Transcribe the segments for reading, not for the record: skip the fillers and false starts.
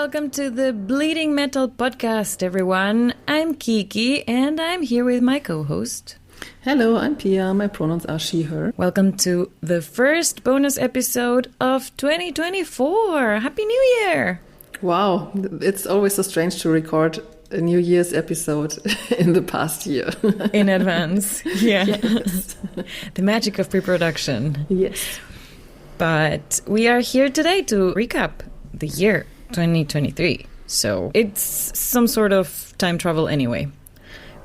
welcome to the Bleeding Metal podcast, everyone. I'm Kiki, and I'm here with my co-host. Hello, I'm Pia. My pronouns are she, her. Welcome to the first bonus episode of 2024. Happy New Year! Wow, it's always so strange to record a New Year's episode in the past year. In advance, yeah. Yes. The magic of pre-production. Yes. But we are here today to recap the year 2023. So it's some sort of time travel anyway.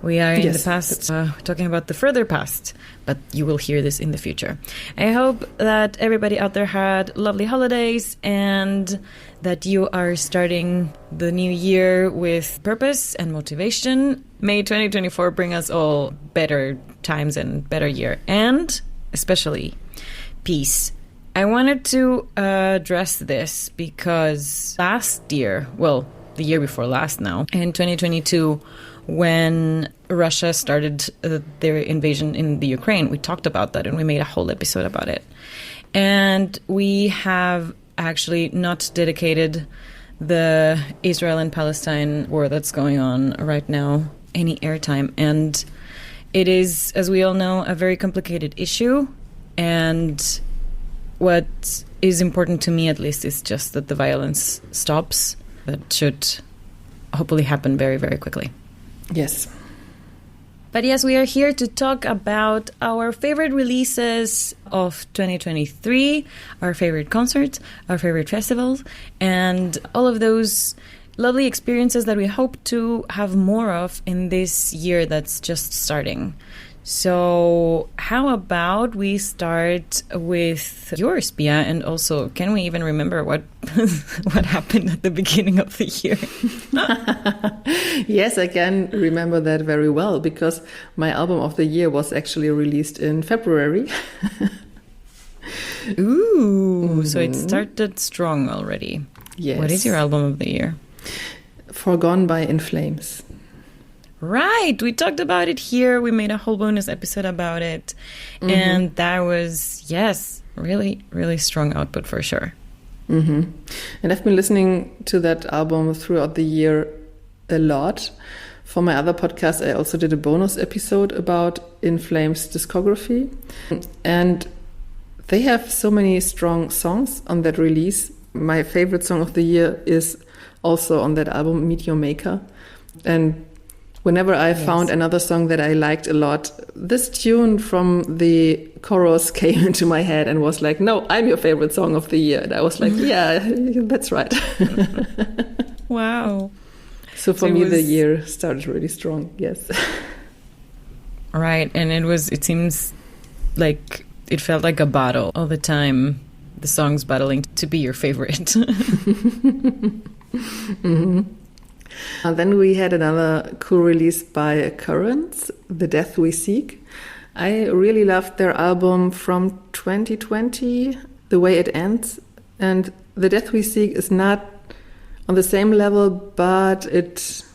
We are in the past, talking about the further past, but you will hear this in the future. I hope that everybody out there had lovely holidays and that you are starting the new year with purpose and motivation. May 2024 bring us all better times and better year, and especially peace. I wanted to address this because last year, well, the year before last now, in 2022, when Russia started their invasion in the Ukraine, we talked about that and we made a whole episode about it. And we have actually not dedicated the Israel and Palestine war that's going on right now any airtime. And it is, as we all know, a very complicated issue. And what is important to me, at least, is just that the violence stops. That should hopefully happen very, very quickly. Yes. But yes, we are here to talk about our favorite releases of 2023, our favorite concerts, our favorite festivals, and all of those lovely experiences that we hope to have more of in this year that's just starting. So how about we start with yours, Pia, and also can we even remember what what happened at the beginning of the year? Yes, I can remember that very well because my album of the year was actually released in February. Ooh, so it started strong already. Yes. What is your album of the year? Forgone by In Flames. Right, we talked about it here. We made a whole bonus episode about it. Mm-hmm. And that was, yes, really, really strong output for sure. Mm-hmm. And I've been listening to that album throughout the year a lot. For my other podcast, I also did a bonus episode about In Flames' discography. And they have so many strong songs on that release. My favorite song of the year is also on that album, Meet Your Maker. And whenever I found another song that I liked a lot, this tune from the chorus came into my head and was like, no, I'm your favorite song of the year. And I was like, yeah, that's right. Wow. So for me, the year started really strong, yes. Right, and it seems like it felt like a battle all the time, the songs battling to be your favorite. Mm-hmm. Then we had another cool release by Currents, The Death We Seek. I really loved their album from 2020, The Way It Ends. And The Death We Seek is not on the same level, but it's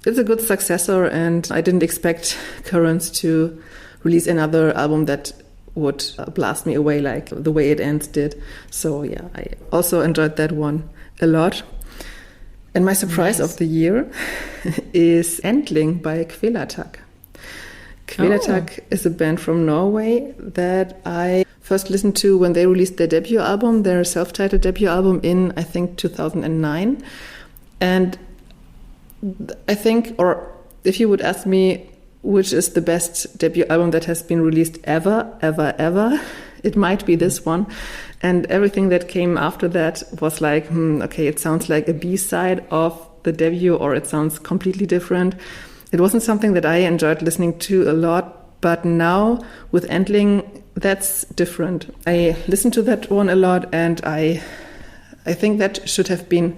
a good successor. And I didn't expect Currents to release another album that would blast me away like The Way It Ends did. So yeah, I also enjoyed that one a lot. And my surprise of the year is Endling by Kvelertak. Kvelertak is a band from Norway that I first listened to when they released their debut album, their self-titled debut album in, I think, 2009. And I think, or if you would ask me which is the best debut album that has been released ever, it might be this one. And everything that came after that was like, okay, it sounds like a B-side of the debut, or it sounds completely different. It wasn't something that I enjoyed listening to a lot, but now with Endling, that's different. I listened to that one a lot, and I think that should have been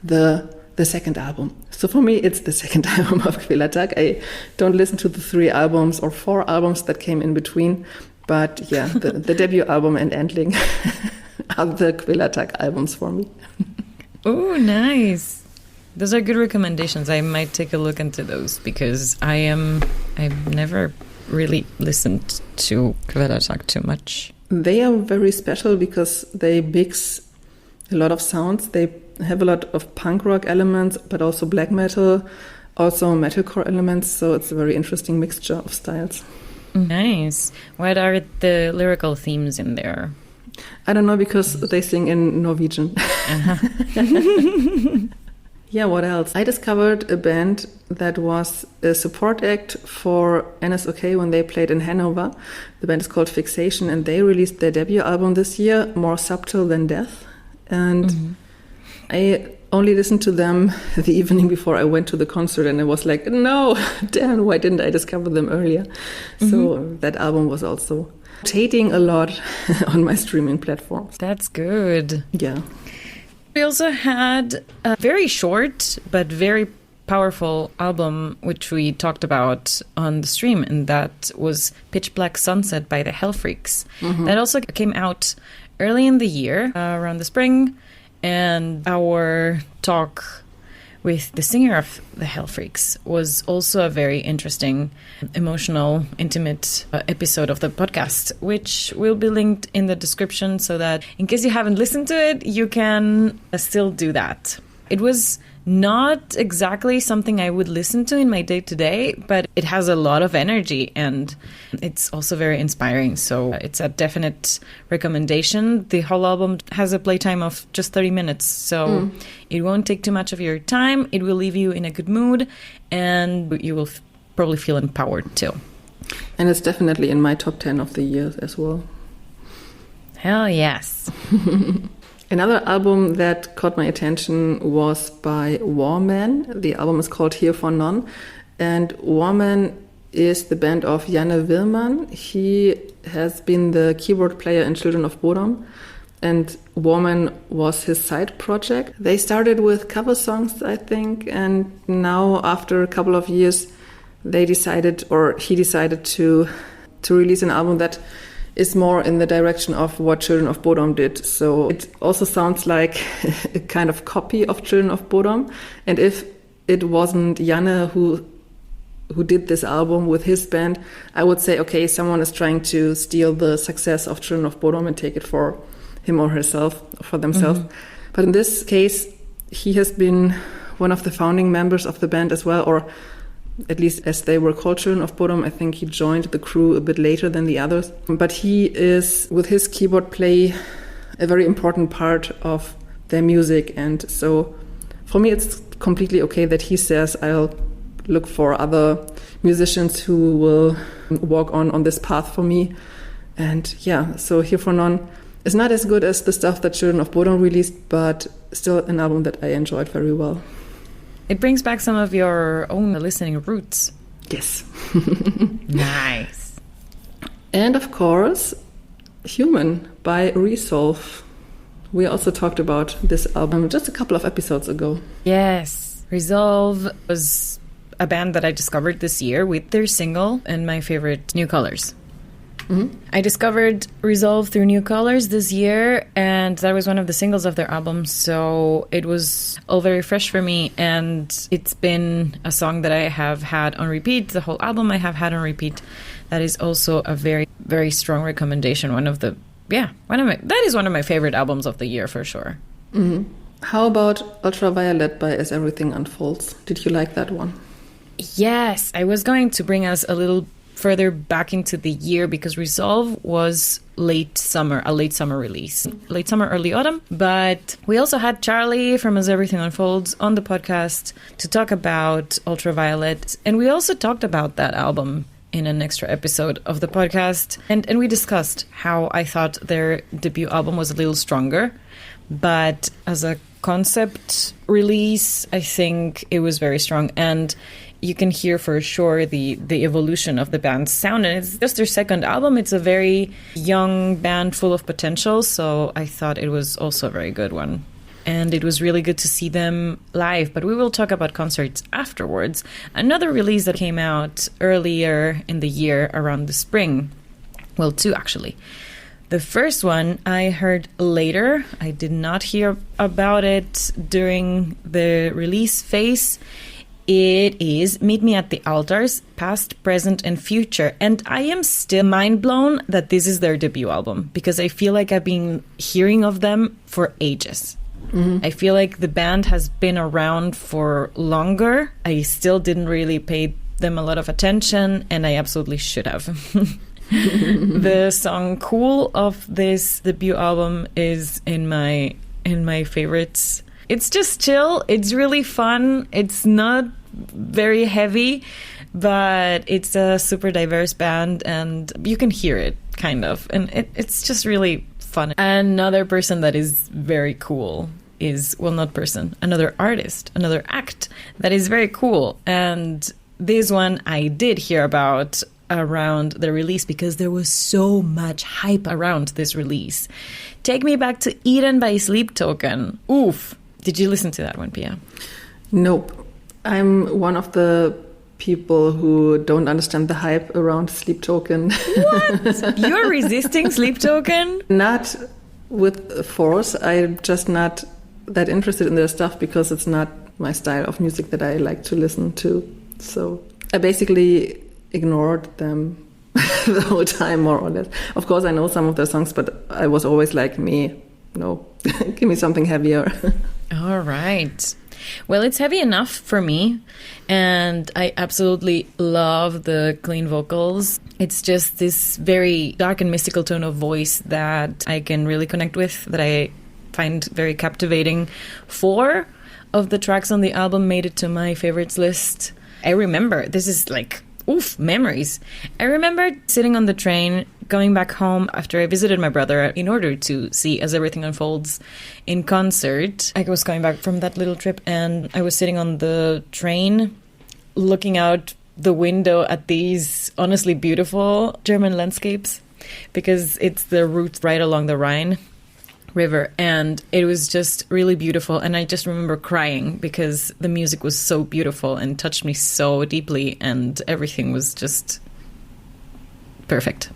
the second album. So for me, it's the second album of Kvelertak. I don't listen to the 3 albums or 4 albums that came in between. But yeah, the debut album and Endling are the Kvelertak albums for me. Oh, nice. Those are good recommendations. I might take a look into those because I've never really listened to Kvelertak too much. They are very special because they mix a lot of sounds. They have a lot of punk rock elements, but also black metal, also metalcore elements. So it's a very interesting mixture of styles. Nice. What are the lyrical themes in there? I don't know, because they sing in Norwegian. Yeah, what else? I discovered a band that was a support act for NSOK when they played in Hanover. The band is called Fixation, and they released their debut album this year, More Subtle Than Death. And I only listened to them the evening before I went to the concert, and I was like, no, damn, why didn't I discover them earlier? So that album was also rotating a lot on my streaming platforms. That's good. Yeah. We also had a very short but very powerful album, which we talked about on the stream, and that was Pitch Black Sunset by the Hell Freaks. That also came out early in the year, around the spring, and our talk with the singer of the Hell Freaks was also a very interesting, emotional, intimate episode of the podcast, which will be linked in the description so that in case you haven't listened to it, you can still do that. It was not exactly something I would listen to in my day-to-day, but it has a lot of energy and it's also very inspiring. So it's a definite recommendation. The whole album has a playtime of just 30 minutes, so it won't take too much of your time. It will leave you in a good mood and you will probably feel empowered too. And it's definitely in my top 10 of the year as well. Hell yes. Another album that caught my attention was by Warman. The album is called Here for None. And Warman is the band of Janne Willmann. He has been the keyboard player in Children of Bodom. And Warman was his side project. They started with cover songs, I think. And now, after a couple of years, he decided to release an album that is more in the direction of what Children of Bodom did. So it also sounds like a kind of copy of Children of Bodom. And if it wasn't Janne who did this album with his band, I would say, okay, someone is trying to steal the success of Children of Bodom and take it for him or herself, for themselves. But in this case, he has been one of the founding members of the band as well, or at least as they were called Children of Bodom. I think he joined the crew a bit later than the others. But he is, with his keyboard play, a very important part of their music. And so for me, it's completely okay that he says, I'll look for other musicians who will walk on this path for me. And yeah, so Here for None is not as good as the stuff that Children of Bodom released, but still an album that I enjoyed very well. It brings back some of your own listening roots. Yes. Nice. And of course, Human by Resolve. We also talked about this album just a couple of episodes ago. Yes. Resolve was a band that I discovered this year with their single and my favorite, New Colors. I discovered Resolve through New Colors this year, and that was one of the singles of their album, so it was all very fresh for me, and it's been a song that I have had on repeat, the whole album I have had on repeat. That is also a very, very strong recommendation. That is one of my favorite albums of the year for sure. How about Ultraviolet by As Everything Unfolds? Did you like that one? Yes, I was going to bring us a little further back into the year because Resolve was a late summer release. Late summer, early autumn. But we also had Charlie from As Everything Unfolds on the podcast to talk about Ultraviolet. And we also talked about that album in an extra episode of the podcast. And we discussed how I thought their debut album was a little stronger. But as a concept release, I think it was very strong. And you can hear for sure the evolution of the band's sound. And it's just their second album. It's a very young band full of potential. So I thought it was also a very good one. And it was really good to see them live. But we will talk about concerts afterwards. Another release that came out earlier in the year around the spring. Well, two actually. The first one I heard later. I did not hear about it during the release phase. It is Meet Me at the Altars, Past, Present, and Future. And I am still mind blown that this is their debut album because I feel like I've been hearing of them for ages. I feel like the band has been around for longer. I still didn't really pay them a lot of attention, and I absolutely should have. The song "Cool" of this debut album is in my favorites. It's just chill. It's really fun. It's not very heavy, but it's a super diverse band, and you can hear it kind of, and it's just really fun. Another person that is very cool is, well, not person, another artist, another act that is very cool. And this one I did hear about around the release because there was so much hype around this release. Take Me Back to Eden by Sleep Token. Oof. Did you listen to that one, Pia? Nope. I'm one of the people who don't understand the hype around Sleep Token. What? You're resisting Sleep Token? Not with force. I'm just not that interested in their stuff because it's not my style of music that I like to listen to. So I basically ignored them the whole time, more or less. Of course, I know some of their songs, but I was always like, no, give me something heavier. All right. Well, it's heavy enough for me, and I absolutely love the clean vocals. It's just this very dark and mystical tone of voice that I can really connect with, that I find very captivating. 4 of the tracks on the album made it to my favorites list. I remember, this is like, memories. I remember sitting on the train, going back home after I visited my brother in order to see As Everything Unfolds in concert. I was coming back from that little trip, and I was sitting on the train looking out the window at these honestly beautiful German landscapes, because it's the route right along the Rhine River, and it was just really beautiful. And I just remember crying because the music was so beautiful and touched me so deeply, and everything was just perfect.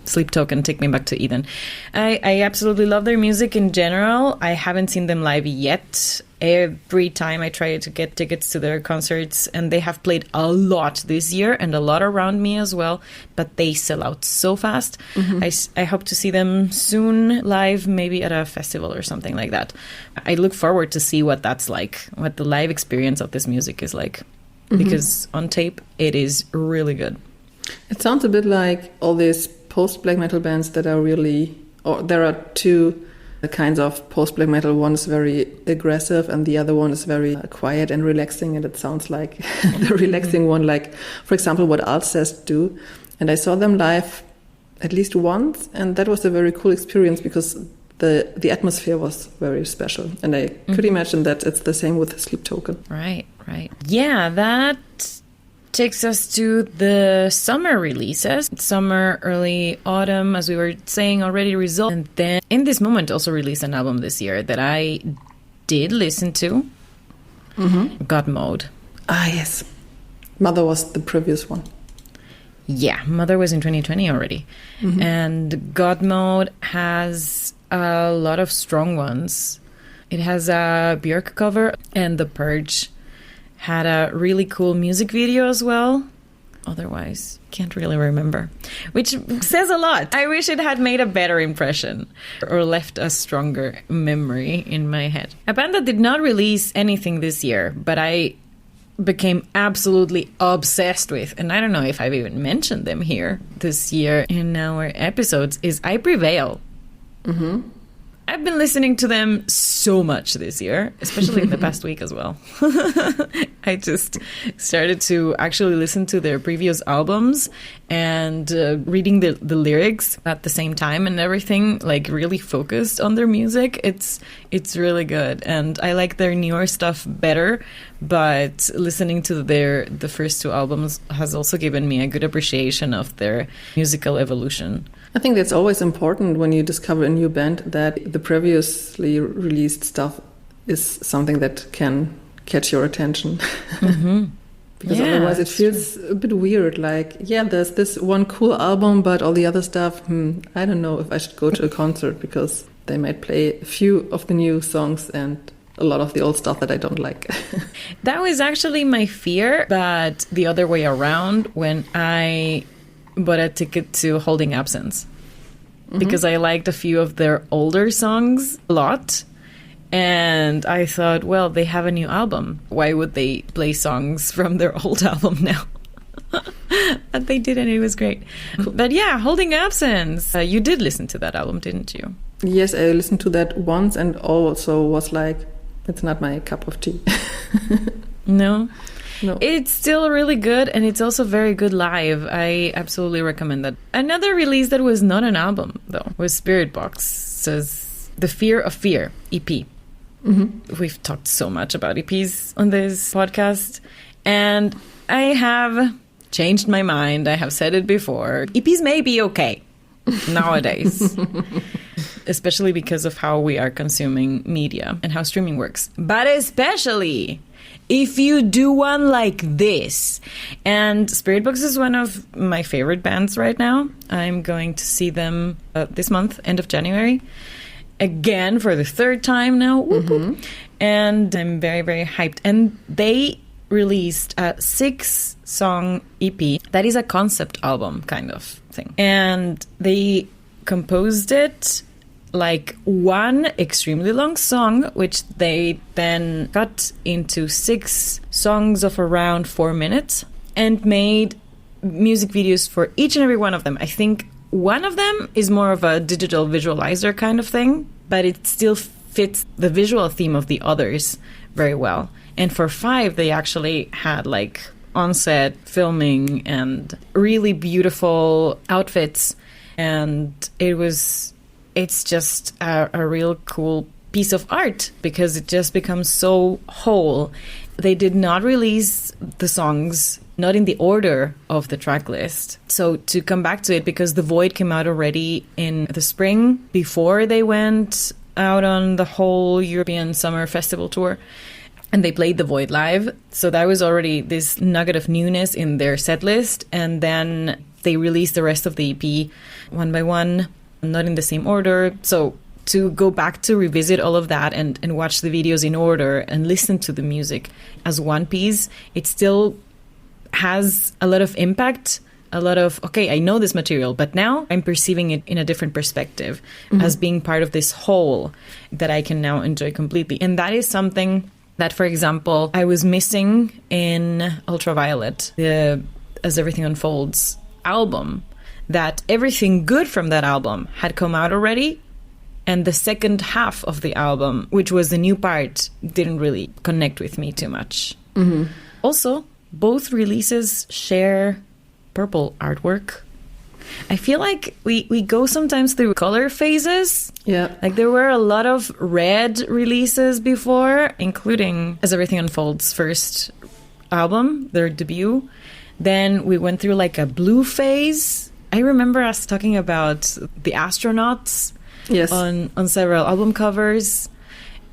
Sleep Token, Take Me Back to Eden. I absolutely love their music in general. I haven't seen them live yet. Every time I try to get tickets to their concerts, and they have played a lot this year and a lot around me as well, but they sell out so fast. I hope to see them soon live, maybe at a festival or something like that. I look forward to see what that's like, what the live experience of this music is like, because on tape it is really good. It sounds a bit like all these post-black metal bands that are really, or there are 2 kinds of post-black metal. One is very aggressive and the other one is very quiet and relaxing, and it sounds like the relaxing one, like, for example, what Alcest do. And I saw them live at least once, and that was a very cool experience because the atmosphere was very special. And I could imagine that it's the same with Sleep Token. Right. Yeah, that takes us to the summer releases. Summer, early autumn, as we were saying already, result. And then In This Moment also released an album this year that I did listen to. God Mode. Ah, yes. Mother was the previous one. Yeah, Mother was in 2020 already. And God Mode has a lot of strong ones. It has a Björk cover, and The Purge had a really cool music video as well. Otherwise, can't really remember, which says a lot. I wish it had made a better impression or left a stronger memory in my head. A band that did not release anything this year, but I became absolutely obsessed with, and I don't know if I've even mentioned them here this year in our episodes, is I Prevail. I've been listening to them so much this year, especially in the past week as well. I just started to actually listen to their previous albums and reading the lyrics at the same time and everything, like really focused on their music. It's really good. And I like their newer stuff better, but listening to the first 2 albums has also given me a good appreciation of their musical evolution. I think that's always important when you discover a new band, that the previously released stuff is something that can catch your attention. Because otherwise it feels a bit weird. Like, there's this one cool album, but all the other stuff, I don't know if I should go to a concert, because they might play a few of the new songs and a lot of the old stuff that I don't like. That was actually my fear, but the other way around when I bought a ticket to Holding Absence, because I liked a few of their older songs a lot, And I thought, well, they have a new album. Why would they play songs from their old album now? But they did, and it was great. But yeah, Holding Absence. You did listen to that album, didn't you? Yes, I listened to that once and also was like, it's not my cup of tea. No? No. It's still really good, and it's also very good live. I absolutely recommend that. Another release that was not an album, though, was Spirit Box's The Fear of Fear EP. Mm-hmm. We've talked so much about EPs on this podcast, and I have changed my mind. I have said it before. EPs may be okay nowadays, especially because of how we are consuming media and how streaming works. But especially if you do one like this. And Spirit Box is one of my favorite bands right now. I'm going to see them this month, end of January. Again, for the third time now. Mm-hmm. And I'm very, very hyped. And they released a 6-song EP that is a concept album kind of thing. And they composed it like one extremely long song, which they then cut into 6 songs of around 4 minutes and made music videos for each and every one of them. I think one of them is more of a digital visualizer kind of thing, but it still fits the visual theme of the others very well. And for 5, they actually had like on-set filming and really beautiful outfits. And it's just a real cool piece of art because it just becomes so whole. They did not release the songs, not in the order of the track list. So to come back to it, because The Void came out already in the spring before they went out on the whole European Summer Festival tour. And they played The Void live. So that was already this nugget of newness in their set list. And then they released the rest of the EP one by one, not in the same order. So to go back to revisit all of that and watch the videos in order and listen to the music as one piece, it still has a lot of impact, a lot of, okay, I know this material, but now I'm perceiving it in a different perspective as being part of this whole that I can now enjoy completely. And that is something that, for example, I was missing in Ultraviolet, the As Everything Unfolds album, that everything good from that album had come out already. And the second half of the album, which was the new part, didn't really connect with me too much. Mm-hmm. Also, both releases share purple artwork. I feel like we go sometimes through color phases. Yeah. Like there were a lot of red releases before, including As Everything Unfolds' first album, their debut. Then we went through like a blue phase. I remember us talking about the astronauts on several album covers.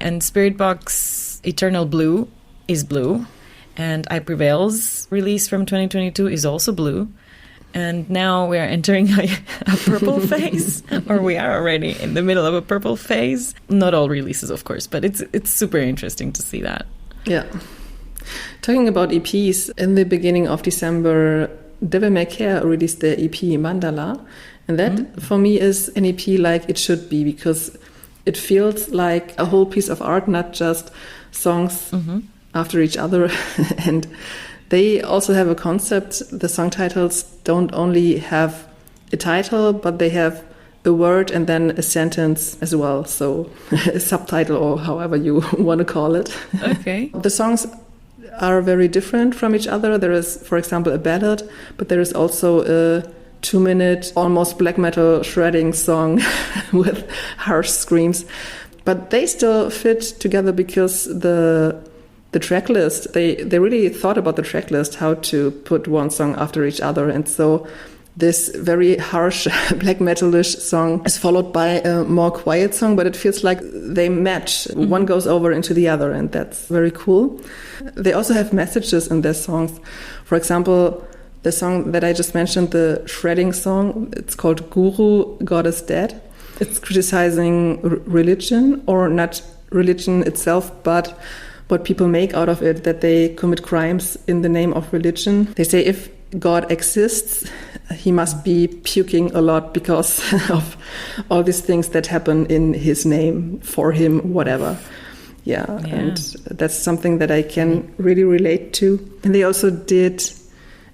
And Spirit Box Eternal Blue is blue. And I Prevail's release from 2022 is also blue. And now we are entering a purple phase, or we are already in the middle of a purple phase. Not all releases, of course, but it's super interesting to see that. Yeah. Talking about EPs, in the beginning of December, Devil May Care released their EP Mandala. And that, for me, is an EP like it should be, because it feels like a whole piece of art, not just songs after each other. And they also have a concept. The song titles don't only have a title, but they have a word and then a sentence as well. So a subtitle, or however you want to call it. Okay. The songs are very different from each other. There is, for example, a ballad, but there is also a 2-minute, almost black metal shredding song with harsh screams. But they still fit together because the track list, they really thought about the track list, how to put one song after each other. And so this very harsh black metalish song is followed by a more quiet song, but it feels like they match. One goes over into the other, and that's very cool. They also have messages in their songs. For example, the song that I just mentioned, the shredding song, it's called Guru, God is Dead. It's criticizing religion, or not religion itself, but what people make out of it, that they commit crimes in the name of religion. They say if God exists, he must be puking a lot because of all these things that happen in his name, for him, whatever. Yeah, and that's something that I can really relate to. And they also did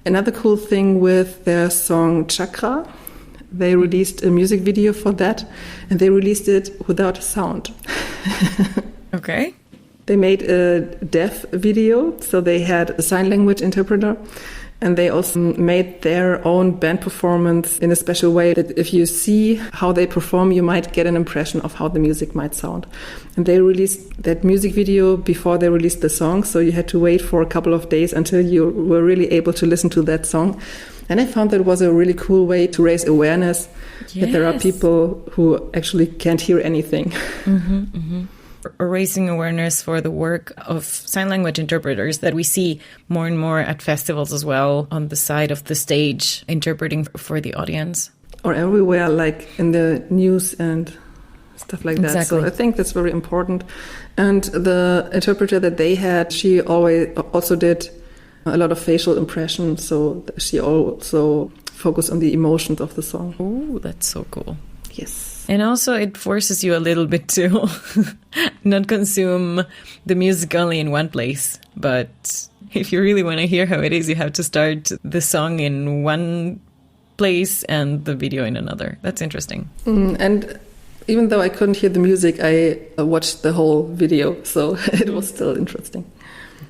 another cool thing with their song Chakra. They released a music video for that, and they released it without sound. Okay. They made a deaf video, so they had a sign language interpreter, and they also made their own band performance in a special way that if you see how they perform, you might get an impression of how the music might sound. And they released that music video before they released the song, so you had to wait for a couple of days until you were really able to listen to that song. And I found that was a really cool way to raise awareness that there are people who actually can't hear anything. Mm-hmm, mm-hmm. Raising awareness for the work of sign language interpreters that we see more and more at festivals as well, on the side of the stage, interpreting for the audience. Or everywhere, like in the news and stuff like that. Exactly. So I think that's very important. And the interpreter that they had, she always also did a lot of facial impressions, so she also focused on the emotions of the song. Oh, that's so cool. Yes. And also it forces you a little bit to not consume the music only in one place. But if you really want to hear how it is, you have to start the song in one place and the video in another. That's interesting. And even though I couldn't hear the music, I watched the whole video, so it was still interesting.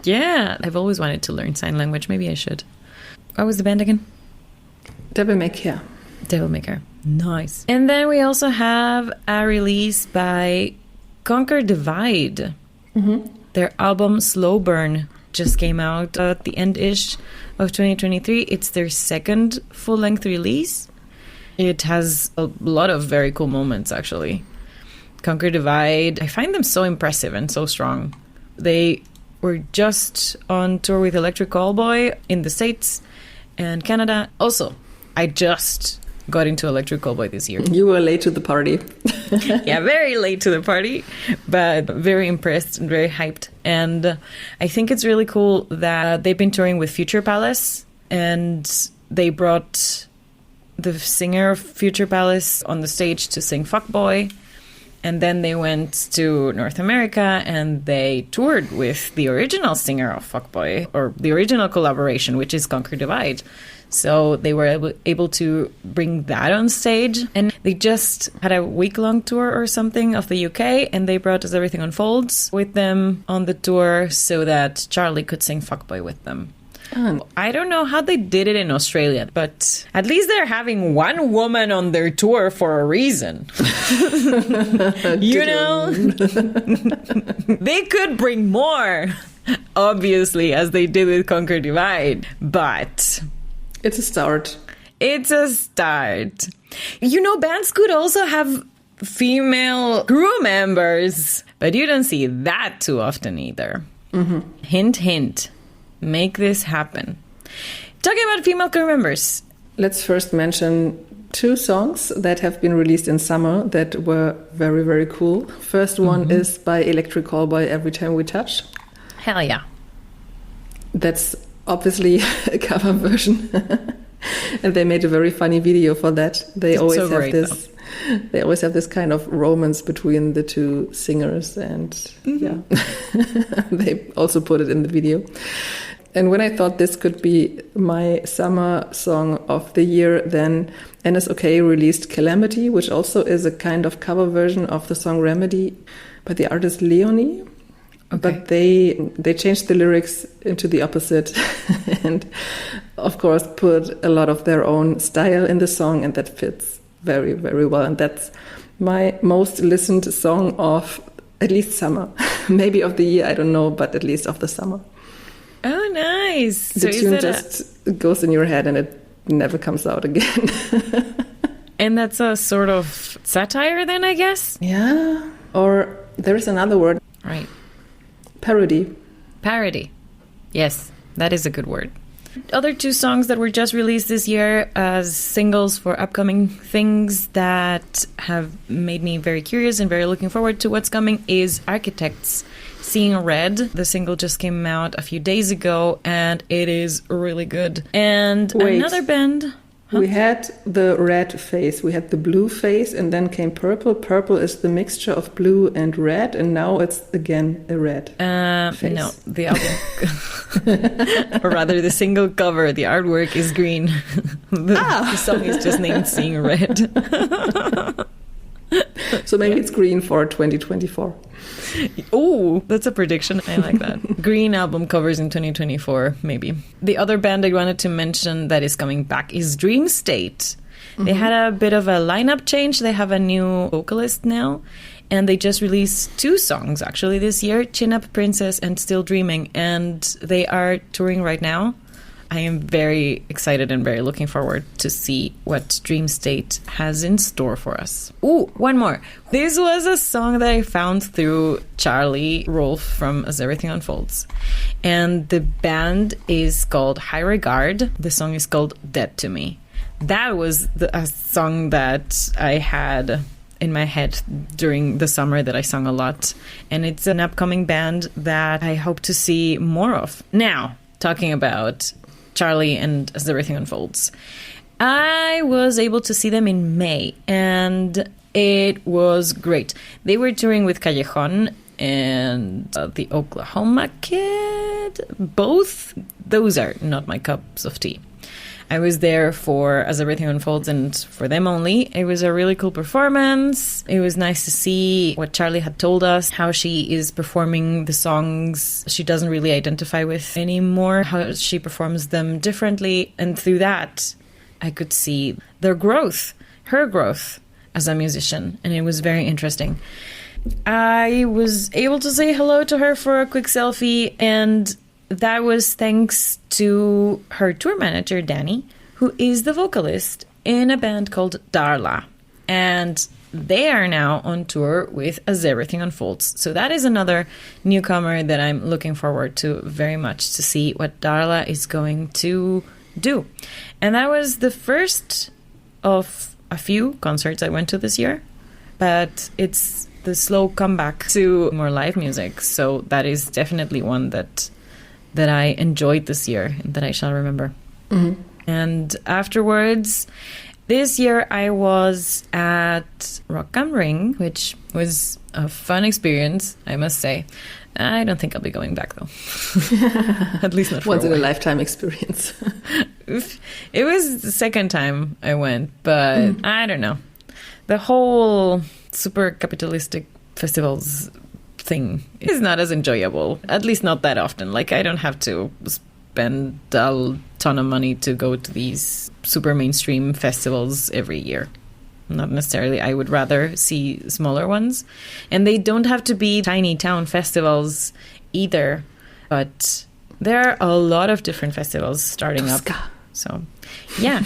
Yeah, I've always wanted to learn sign language. Maybe I should. What was the band again? Devil May Care. Devil May Care. Nice. And then we also have a release by Conquer Divide. Mm-hmm. Their album Slow Burn just came out at the end-ish of 2023. It's their second full-length release. It has a lot of very cool moments, actually. Conquer Divide, I find them so impressive and so strong. They were just on tour with Electric Callboy in the States and Canada. Also, I just got into Electric Callboy this year. You were late to the party. Yeah, very late to the party, but very impressed and very hyped. And I think it's really cool that they've been touring with Future Palace, and they brought the singer of Future Palace on the stage to sing Fuckboy. And then they went to North America and they toured with the original singer of Fuckboy, or the original collaboration, which is Conquer Divide. So they were able to bring that on stage. And they just had a week-long tour or something of the UK, and they brought As Everything Unfolds with them on the tour so that Charlie could sing Fuckboy with them. I don't know how they did it in Australia, but at least they're having one woman on their tour for a reason. You know? They could bring more, obviously, as they did with Conquer Divide, but it's a start. It's a start. You know, bands could also have female crew members, but you don't see that too often either. Mm-hmm. Hint, hint. Make this happen. Talking about female crew members. Let's first mention 2 songs that have been released in summer that were very, very cool. First one is by Electric Callboy, Every Time We Touch. Hell yeah. That's obviously a cover version. And they made a very funny video for that. They always have this kind of romance between the 2 singers, and they also put it in the video. And when I thought this could be my summer song of the year, then NSOK released Calamity, which also is a kind of cover version of the song Remedy by the artist Leonie. Okay. But they changed the lyrics into the opposite and, of course, put a lot of their own style in the song, and that fits very, very well. And that's my most listened song of at least summer. Maybe of the year, I don't know, but at least of the summer. Oh, nice. The tune just goes in your head and it never comes out again. And that's a sort of satire then, I guess? Yeah. Or there is another word. Right. Parody. Parody. Yes, that is a good word. Other 2 songs that were just released this year as singles for upcoming things that have made me very curious and very looking forward to what's coming is Architects, Seeing Red. The single just came out a few days ago and it is really good. And another band... We had the red phase, we had the blue phase, and then came purple. Purple is the mixture of blue and red, and now it's again a red phase. No, the album, or rather the single cover, the artwork is green. The song is just named Seeing Red. So maybe it's green for 2024. Oh, that's a prediction. I like that. Green album covers in 2024, maybe. The other band I wanted to mention that is coming back is Dream State. They had a bit of a lineup change. They have a new vocalist now. And they just released 2 songs, actually, this year. Chin Up Princess and Still Dreaming. And they are touring right now. I am very excited and very looking forward to see what Dream State has in store for us. Ooh, one more. This was a song that I found through Charlie Rolfe from As Everything Unfolds. And the band is called High Regard. The song is called Dead to Me. That was a song that I had in my head during the summer that I sung a lot. And it's an upcoming band that I hope to see more of. Now, talking about Charlie and As Everything Unfolds. I was able to see them in May, and it was great. They were touring with Callejon and the Oklahoma Kid. Both those are not my cups of tea. I was there for As Everything Unfolds and for them only. It was a really cool performance. It was nice to see what Charlie had told us, how she is performing the songs she doesn't really identify with anymore, how she performs them differently. And through that, I could see their growth, her growth as a musician. And it was very interesting. I was able to say hello to her for a quick selfie, and that was thanks to her tour manager, Danny, who is the vocalist in a band called Darla. And they are now on tour with As Everything Unfolds. So that is another newcomer that I'm looking forward to very much, to see what Darla is going to do. And that was the first of a few concerts I went to this year. But it's the slow comeback to more live music. So that is definitely one that I enjoyed this year, that I shall remember. Mm-hmm. And afterwards, this year I was at Rock am Ring, which was a fun experience, I must say. I don't think I'll be going back, though. At least not for once in a lifetime experience. It was the second time I went, but I don't know. The whole super capitalistic festivals thing is not as enjoyable, at least not that often. Like, I don't have to spend a ton of money to go to these super mainstream festivals every year. Not necessarily. I would rather see smaller ones. And they don't have to be tiny town festivals either. But there are a lot of different festivals starting up. So, yeah.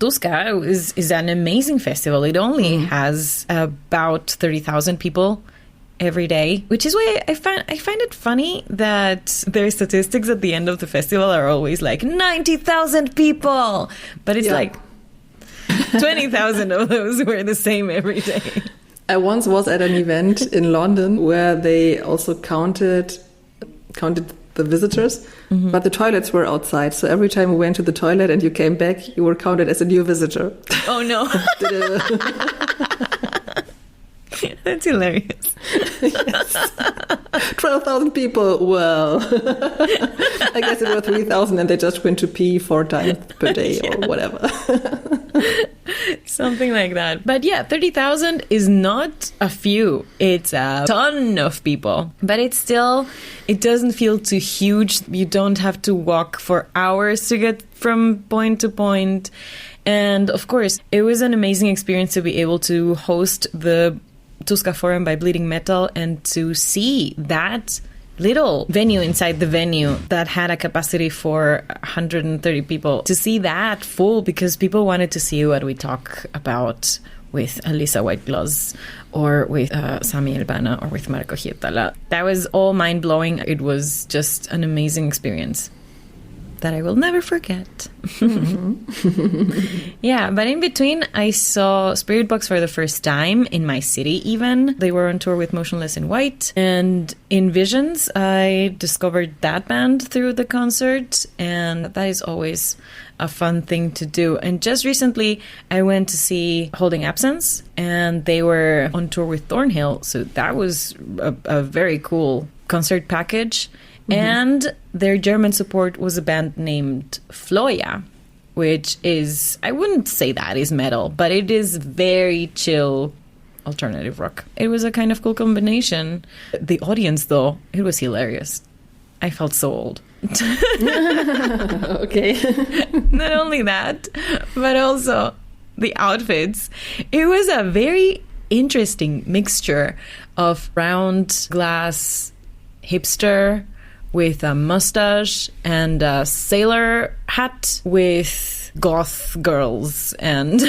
Tuska is an amazing festival. It only has about 30,000 people every day, which is why I find it funny that their statistics at the end of the festival are always like 90,000 people, but it's like 20,000 of those were the same every day. I once was at an event in London where they also counted the visitors, but the toilets were outside. So every time we went to the toilet and you came back, you were counted as a new visitor. Oh no. That's hilarious. Yes. 12,000 people. Well, I guess it were 3,000 and they just went to pee 4 times per day or whatever. Something like that. But yeah, 30,000 is not a few. It's a ton of people. But it doesn't feel too huge. You don't have to walk for hours to get from point to point. And of course, it was an amazing experience to be able to host the Tuska Forum by Bleeding Metal and to see that little venue inside the venue that had a capacity for 130 people, to see that full because people wanted to see what we talk about with Alisa Whiteglass or with Sami Elbana or with Marco Hietala. That was all mind-blowing. It was just an amazing experience. that I will never forget. Mm-hmm. Yeah, but in between, I saw Spirit Box for the first time in my city even. They were on tour with Motionless in White. And in Visions, I discovered that band through the concert. And that is always a fun thing to do. And just recently, I went to see Holding Absence, and they were on tour with Thornhill. So that was a very cool concert package. Mm-hmm. And their German support was a band named Floya, which is, I wouldn't say that is metal, but it is very chill alternative rock. It was a kind of cool combination. The audience, though, it was hilarious. I felt so old. Okay. Not only that, but also the outfits. It was a very interesting mixture of round glass hipster with a mustache and a sailor hat with goth girls and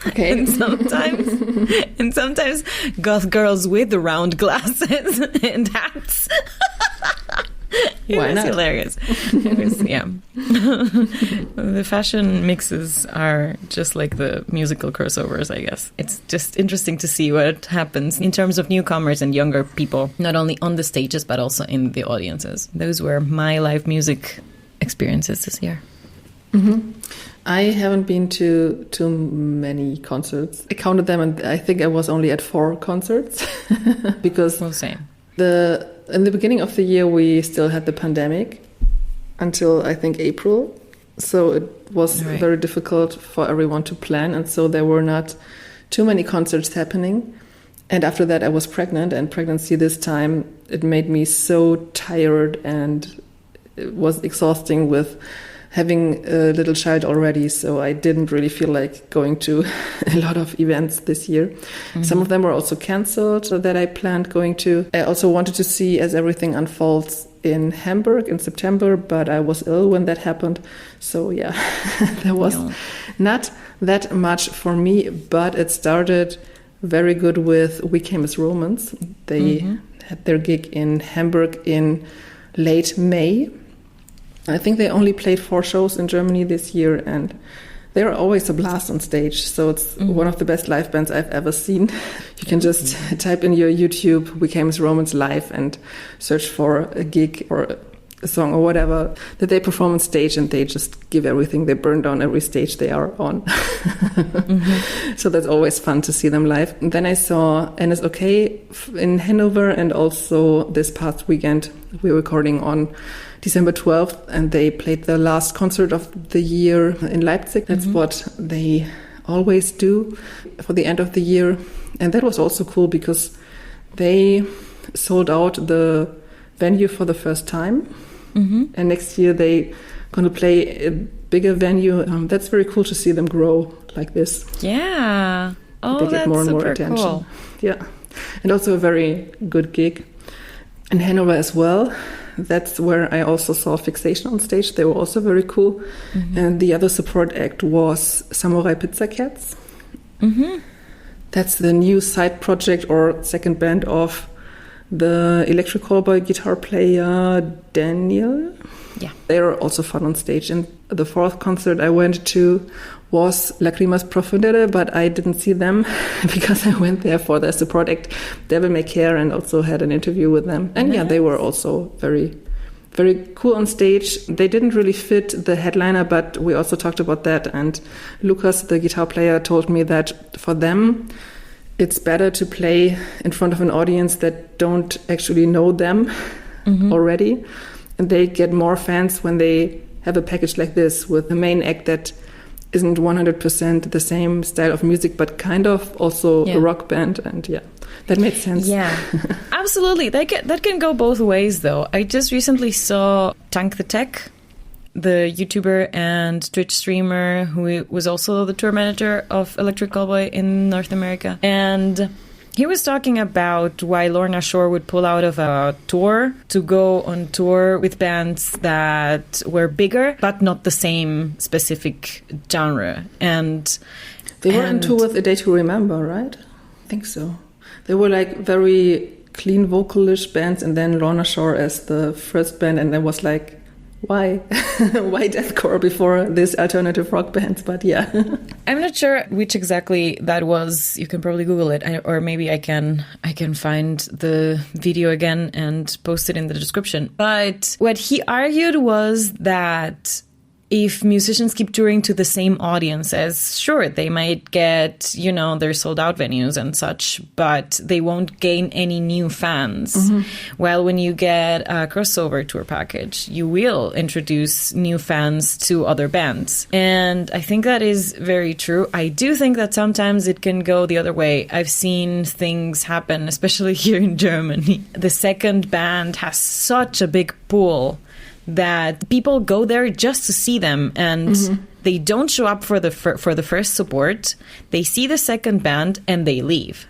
okay. and sometimes goth girls with round glasses and hats. It Why was not? hilarious. It was, yeah. The fashion mixes are just like the musical crossovers, I guess. It's just interesting to see what happens in terms of newcomers and younger people, not only on the stages, but also in the audiences. Those were my live music experiences this year. Mm-hmm. I haven't been to too many concerts. I counted them, and I think I was only at 4 concerts because Well, same. In the beginning of the year, we still had the pandemic until, I think, April. So it was very difficult for everyone to plan. And so there were not too many concerts happening. And after that, I was pregnant. And pregnancy this time, it made me so tired. And it was exhausting with having a little child already. So I didn't really feel like going to a lot of events this year. Mm-hmm. Some of them were also canceled that I planned going to. I also wanted to see As Everything Unfolds in Hamburg in September, but I was ill when that happened. So yeah, there was not that much for me, but it started very good with We Came as Romans. They had their gig in Hamburg in late May. I think they only played 4 shows in Germany this year, and they're always a blast on stage. So it's one of the best live bands I've ever seen. You can just type in your YouTube We Came as Romans live and search for a gig or a song or whatever that they perform on stage, and they just give everything. They burn down every stage they are on. So that's always fun to see them live. And then I saw NSOK in Hanover, and also this past weekend we're recording on December 12th, and they played the last concert of the year in Leipzig. That's what they always do for the end of the year. And that was also cool because they sold out the venue for the first time. And next year they going to play a bigger venue. That's very cool to see them grow like this. Yeah. Oh, they get more and more attention. Cool. Yeah. And also a very good gig in Hanover as well. That's where I also saw Fixation on stage. They were also very cool. And the other support act was Samurai Pizza Cats. That's the new side project or second band of the electric cowboy guitar player Daniel. Yeah. They were also fun on stage. And the 4th concert I went to was Lacrimas Profundere, but I didn't see them because I went there for their support act, Devil May Care, and also had an interview with them. And yeah, they were also very, very cool on stage. They didn't really fit the headliner, but we also talked about that. And Lucas, the guitar player, told me that for them, it's better to play in front of an audience that don't actually know them already. And they get more fans when they have a package like this with the main act that isn't 100% the same style of music, but kind of also a rock band. And yeah, that made sense. Yeah, absolutely. That can go both ways, though. I just recently saw Tank the Tech, the YouTuber and Twitch streamer who was also the tour manager of Electric Callboy in North America. And he was talking about why Lorna Shore would pull out of a tour to go on tour with bands that were bigger, but not the same specific genre. And they were on tour with A Day to Remember, right? I think so. They were like very clean vocalish bands, and then Lorna Shore as the first band, and there was like why why deathcore before this alternative rock bands? But yeah. I'm not sure which exactly that was. You can probably Google it, or maybe I can find the video again and post it in the description. But what he argued was that if musicians keep touring to the same audiences, sure, they might get, their sold out venues and such, but they won't gain any new fans. Mm-hmm. While when you get a crossover tour package, you will introduce new fans to other bands. And I think that is very true. I do think that sometimes it can go the other way. I've seen things happen, especially here in Germany. The second band has such a big pool that people go there just to see them, and they don't show up for the first support. They see the second band and they leave.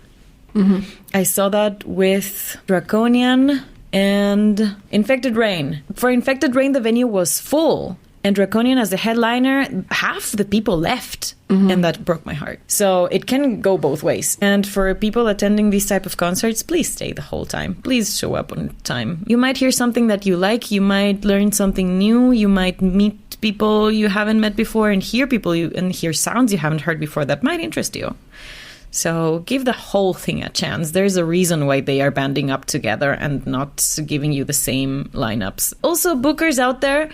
Mm-hmm. I saw that with Draconian and Infected Rain. For Infected Rain, the venue was full, and Draconian as the headliner, half the people left. Mm-hmm. And that broke my heart. So it can go both ways. And for people attending these type of concerts, please stay the whole time. Please show up on time. You might hear something that you like. You might learn something new. You might meet people you haven't met before and hear hear sounds you haven't heard before that might interest you. So give the whole thing a chance. There's a reason why they are banding up together and not giving you the same lineups. Also, bookers out there,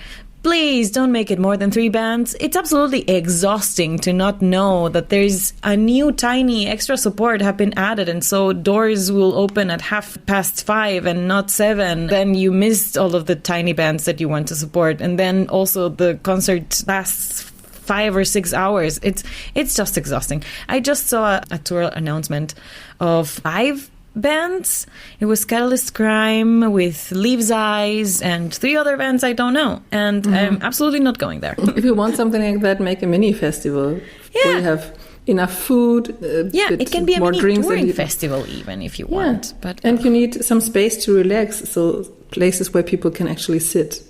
please don't make it more than 3 bands. It's absolutely exhausting to not know that there's a new tiny extra support have been added, and so doors will open at 5:30 and not 7. Then you missed all of the tiny bands that you want to support, and then also the concert lasts 5 or 6 hours. It's just exhausting. I just saw a tour announcement of 5 bands. It was Catalyst Crime with Leaves Eyes and 3 other bands I don't know, and I'm absolutely not going there. If you want something like that, make a mini festival where you have enough food, it can be a mini touring festival even if you want, and you need some space to relax, so places where people can actually sit.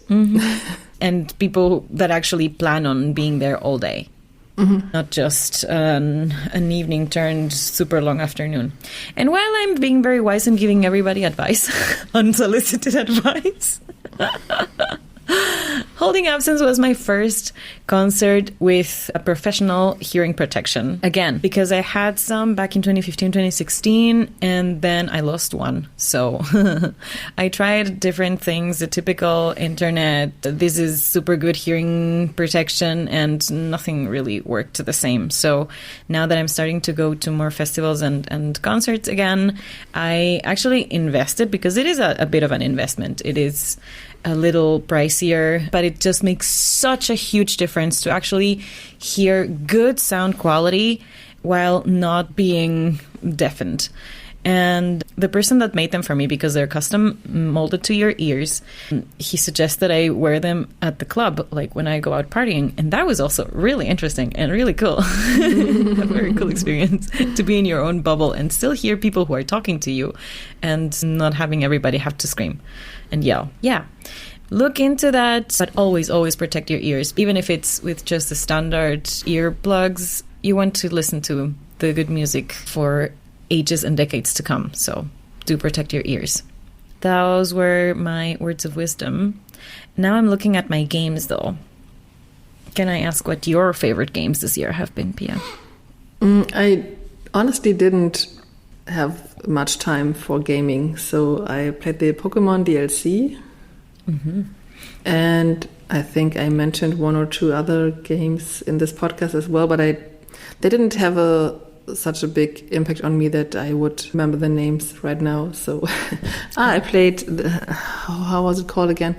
And people that actually plan on being there all day. Mm-hmm. Not just an evening turned super long afternoon. And while I'm being very wise and giving everybody advice, unsolicited advice, Holding Absence was my first concert with a professional hearing protection. Again, because I had some back in 2015, 2016, and then I lost one. So I tried different things, the typical internet, this is super good hearing protection, and nothing really worked the same. So now that I'm starting to go to more festivals and concerts again, I actually invested, because it is a bit of an investment. It is a little pricier, but it just makes such a huge difference to actually hear good sound quality while not being deafened. And the person that made them for me, because they're custom molded to your ears, he suggested I wear them at the club, like when I go out partying. And that was also really interesting and really cool. A very cool experience to be in your own bubble and still hear people who are talking to you and not having everybody have to scream and yell. Yeah. Look into that, but always, always protect your ears. Even if it's with just the standard earplugs, you want to listen to the good music for ages and decades to come. So do protect your ears. Those were my words of wisdom. Now I'm looking at my games, though. Can I ask what your favorite games this year have been, Pia? I honestly didn't have much time for gaming, so I played the Pokemon DLC. Mm-hmm. And I think I mentioned 1 or 2 other games in this podcast as well, but they didn't have such a big impact on me that I would remember the names right now. So I played how was it called again?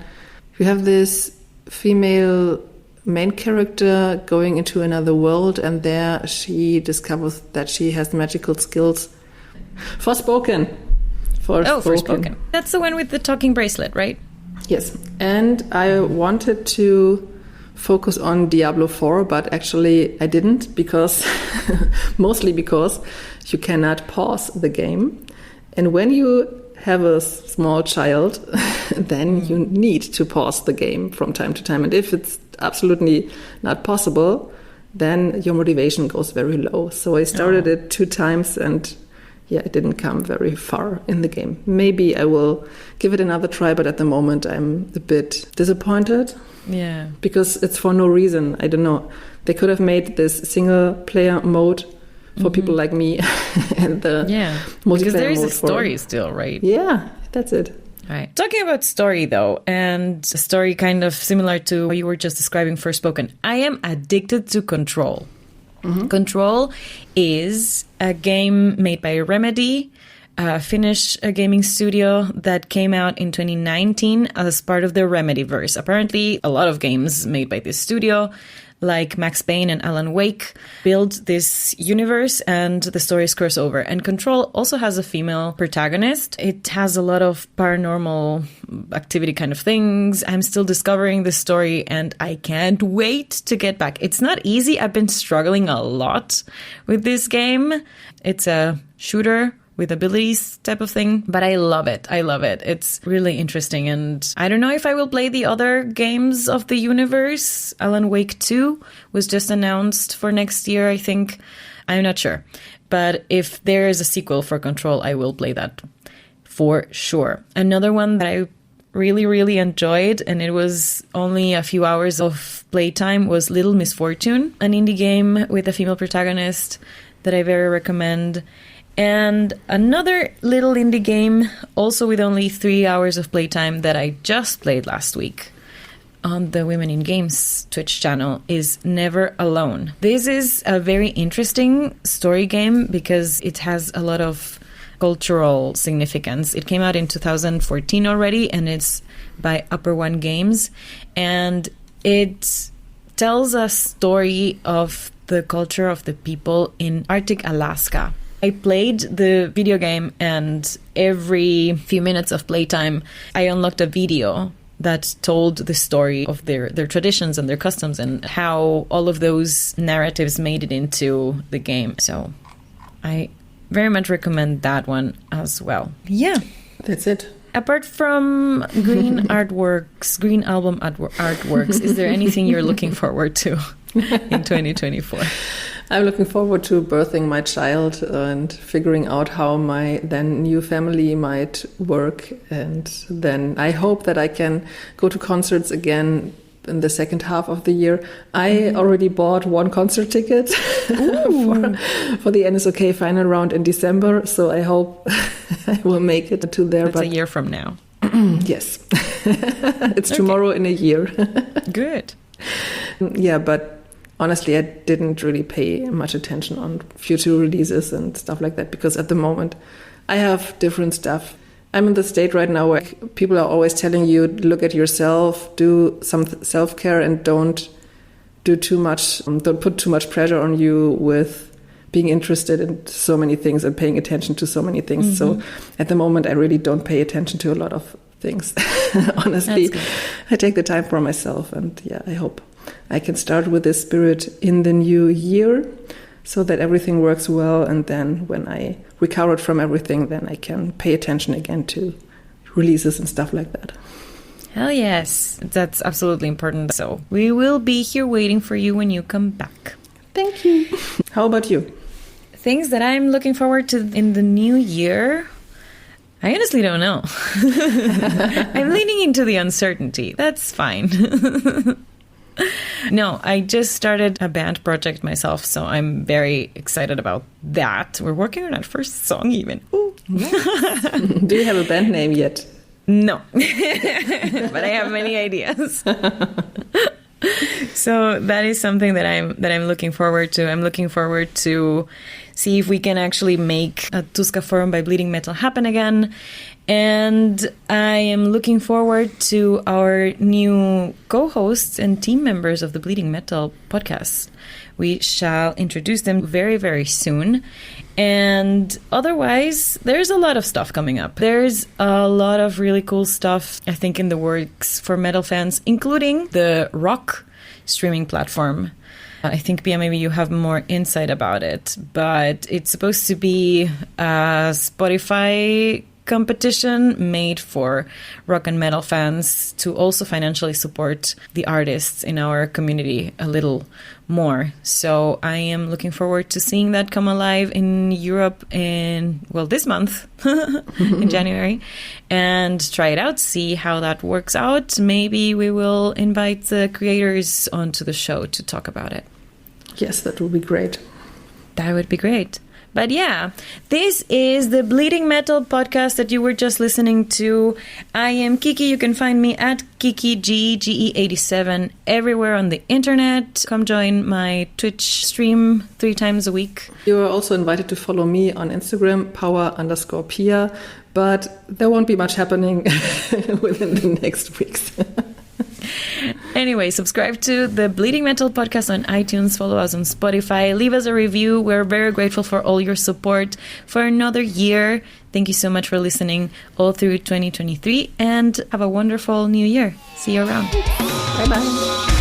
You have this female main character going into another world, and there she discovers that she has magical skills. Forspoken. Forspoken. That's the one with the talking bracelet, right? Yes, and I wanted to focus on Diablo 4, but actually I didn't, because mostly because you cannot pause the game. And when you have a small child, then you need to pause the game from time to time. And if it's absolutely not possible, then your motivation goes very low. So I started it 2 times and yeah, it didn't come very far in the game. Maybe I will give it another try, but at the moment I'm a bit disappointed. Yeah. Because it's for no reason. I don't know. They could have made this single player mode for people like me and the multiplayer because there is mode a story still, right? Yeah, that's it. Right. Talking about story, though, and a story kind of similar to what you were just describing Forspoken, I am addicted to Control. Control is a game made by Remedy, a Finnish gaming studio that came out in 2019 as part of the Remedyverse. Apparently, a lot of games made by this studio, like Max Payne and Alan Wake, build this universe and the stories cross over. And Control also has a female protagonist. It has a lot of paranormal activity kind of things. I'm still discovering this story and I can't wait to get back. It's not easy. I've been struggling a lot with this game. It's a shooter with abilities type of thing, but I love it. I love it. It's really interesting. And I don't know if I will play the other games of the universe. Alan Wake 2 was just announced for next year, I think. I'm not sure. But if there is a sequel for Control, I will play that for sure. Another one that I really, really enjoyed, and it was only a few hours of playtime, was Little Misfortune, an indie game with a female protagonist that I very recommend. And another little indie game, also with only 3 hours of playtime, that I just played last week on the Women in Games Twitch channel, is Never Alone. This is a very interesting story game because it has a lot of cultural significance. It came out in 2014 already, and it's by Upper One Games. And it tells a story of the culture of the people in Arctic Alaska. I played the video game, and every few minutes of playtime, I unlocked a video that told the story of their traditions and their customs and how all of those narratives made it into the game. So I very much recommend that one as well. Yeah. That's it. Apart from Green Artworks, Green Album Artworks, is there anything you're looking forward to in 2024? I'm looking forward to birthing my child and figuring out how my then new family might work. And then I hope that I can go to concerts again in the second half of the year. I already bought one concert ticket for the NSOK final round in December. So I hope I will make it to there. That's a year from now. Yes. It's tomorrow in a year. Good. Yeah, but honestly, I didn't really pay much attention on future releases and stuff like that because at the moment I have different stuff. I'm in the state right now where people are always telling you, look at yourself, do some self-care and don't do too much, don't put too much pressure on you with being interested in so many things and paying attention to so many things. So at the moment, I really don't pay attention to a lot of things. Honestly, I take the time for myself, and yeah, I hope I can start with this spirit in the new year so that everything works well. And then when I recovered from everything, then I can pay attention again to releases and stuff like that. Hell yes. That's absolutely important. So we will be here waiting for you when you come back. Thank you. How about you? Things that I'm looking forward to in the new year? I honestly don't know. I'm leaning into the uncertainty. That's fine. No, I just started a band project myself, so I'm very excited about that. We're working on our first song even. Ooh. Do you have a band name yet? No, but I have many ideas. So that is something that I'm looking forward to. I'm looking forward to see if we can actually make a Tuska Forum by Bleeding Metal happen again. And I am looking forward to our new co-hosts and team members of the Bleeding Metal podcast. We shall introduce them very, very soon. And otherwise, there's a lot of stuff coming up. There's a lot of really cool stuff, I think, in the works for metal fans, including the Rock streaming platform. I think, Pia, maybe you have more insight about it, but it's supposed to be a Spotify competition made for rock and metal fans to also financially support the artists in our community a little more. So I am looking forward to seeing that come alive in Europe this month, in January, and try it out, see how that works out. Maybe we will invite the creators onto the show to talk about it. Yes, that would be great. That would be great. But yeah, this is the Bleeding Metal podcast that you were just listening to. I am Kiki. You can find me at KikiGE87 everywhere on the internet. Come join my Twitch stream 3 times a week. You are also invited to follow me on Instagram, power_Pia, but there won't be much happening within the next weeks. Anyway, subscribe to the Bleeding Metal podcast on iTunes, follow us on Spotify, leave us a review. We're very grateful for all your support for another year. Thank you so much for listening all through 2023 and have a wonderful new year. See you around. Bye-bye.